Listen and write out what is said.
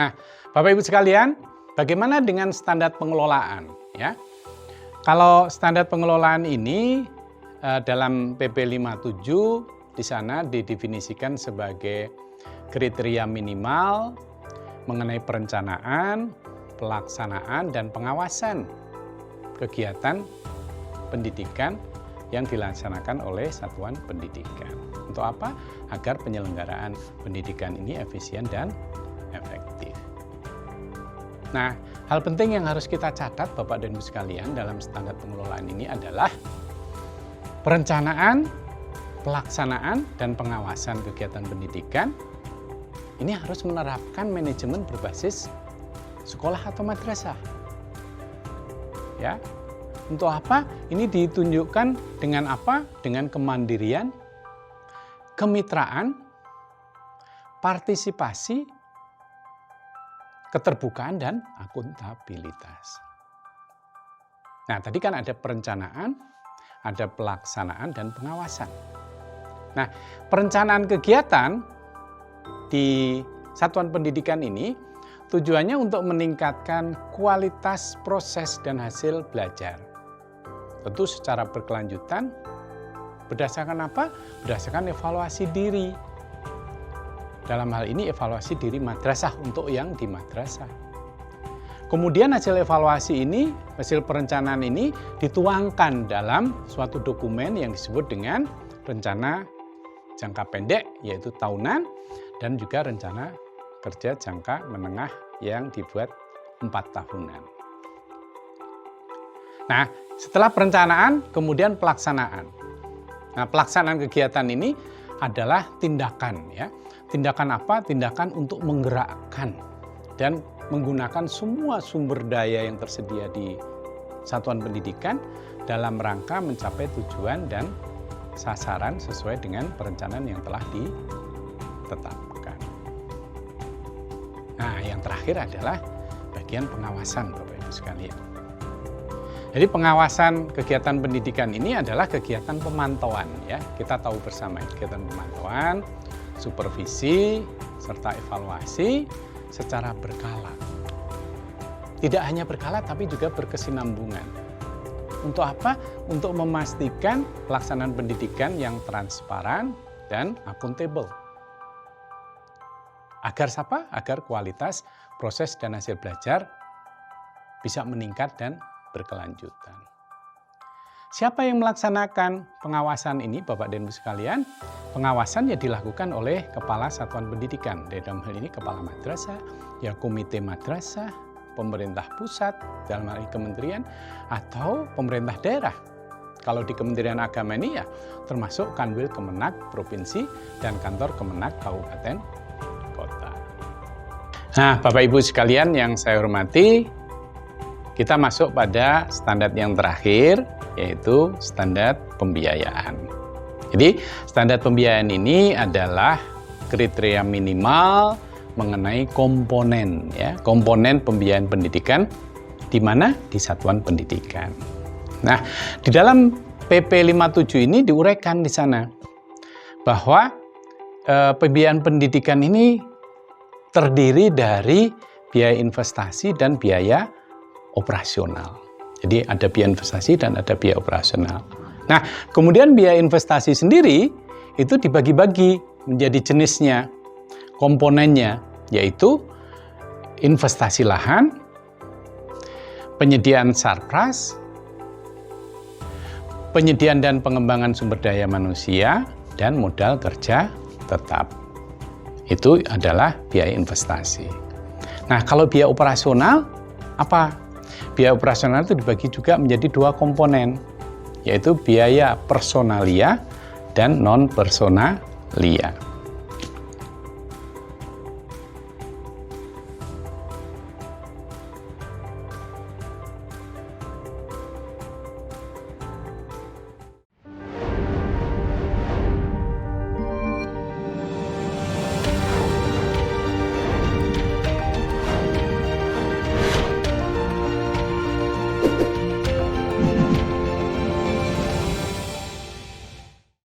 Nah, Bapak Ibu sekalian, bagaimana dengan standar pengelolaan? Ya, kalau standar pengelolaan ini dalam PP 57 di sana didefinisikan sebagai kriteria minimal mengenai perencanaan, pelaksanaan, dan pengawasan kegiatan pendidikan yang dilaksanakan oleh satuan pendidikan. Untuk apa? Agar penyelenggaraan pendidikan ini efisien dan efektif. Nah, hal penting yang harus kita catat Bapak dan Ibu sekalian dalam standar pengelolaan ini adalah perencanaan, pelaksanaan, dan pengawasan kegiatan pendidikan ini harus menerapkan manajemen berbasis sekolah atau madrasah. Ya. Untuk apa? Ini ditunjukkan dengan apa? Dengan kemandirian, kemitraan, partisipasi, keterbukaan, dan akuntabilitas. Nah, tadi kan ada perencanaan, ada pelaksanaan, dan pengawasan. Nah, perencanaan kegiatan di satuan pendidikan ini tujuannya untuk meningkatkan kualitas proses dan hasil belajar. Tentu secara berkelanjutan, berdasarkan apa? Berdasarkan evaluasi diri. Dalam hal ini evaluasi diri madrasah untuk yang di madrasah. Kemudian hasil evaluasi ini, hasil perencanaan ini dituangkan dalam suatu dokumen yang disebut dengan rencana jangka pendek, yaitu tahunan, dan juga rencana kerja jangka menengah yang dibuat 4 tahunan. Nah, setelah perencanaan, kemudian pelaksanaan. Nah, pelaksanaan kegiatan ini adalah tindakan, ya. Tindakan apa? Tindakan untuk menggerakkan dan menggunakan semua sumber daya yang tersedia di satuan pendidikan dalam rangka mencapai tujuan dan sasaran sesuai dengan perencanaan yang telah ditetapkan. Nah, yang terakhir adalah bagian pengawasan, Bapak Ibu sekalian. Jadi pengawasan kegiatan pendidikan ini adalah kegiatan pemantauan, ya. Kita tahu bersama kegiatan pemantauan, supervisi, serta evaluasi secara berkala. Tidak hanya berkala tapi juga berkesinambungan. Untuk apa? Untuk memastikan pelaksanaan pendidikan yang transparan dan akuntabel. Agar apa? Agar kualitas proses dan hasil belajar bisa meningkat dan berkelanjutan. Siapa yang melaksanakan pengawasan ini, Bapak dan Ibu sekalian? Pengawasan ya dilakukan oleh Kepala Satuan Pendidikan. Dalam hal ini Kepala Madrasah, ya Komite Madrasah, pemerintah pusat, dalam hal ini kementerian, atau pemerintah daerah. Kalau di Kementerian Agama ini ya termasuk Kanwil Kemenak Provinsi dan Kantor Kemenak Kabupaten Kota. Nah, Bapak Ibu sekalian yang saya hormati, kita masuk pada standar yang terakhir, yaitu standar pembiayaan. Jadi, standar pembiayaan ini adalah kriteria minimal mengenai komponen, ya, komponen pembiayaan pendidikan di mana? Di satuan pendidikan. Nah, di dalam PP 57 ini diuraikan di sana bahwa pembiayaan pendidikan ini terdiri dari biaya investasi dan biaya operasional. Jadi ada biaya investasi dan ada biaya operasional. Nah, kemudian biaya investasi sendiri itu dibagi-bagi menjadi jenisnya, komponennya, yaitu investasi lahan, penyediaan sarpras, penyediaan dan pengembangan sumber daya manusia, dan modal kerja tetap. Itu adalah biaya investasi. Nah, kalau biaya operasional, apa? Biaya operasional itu dibagi juga menjadi 2 komponen, yaitu biaya personalia dan non-personalia.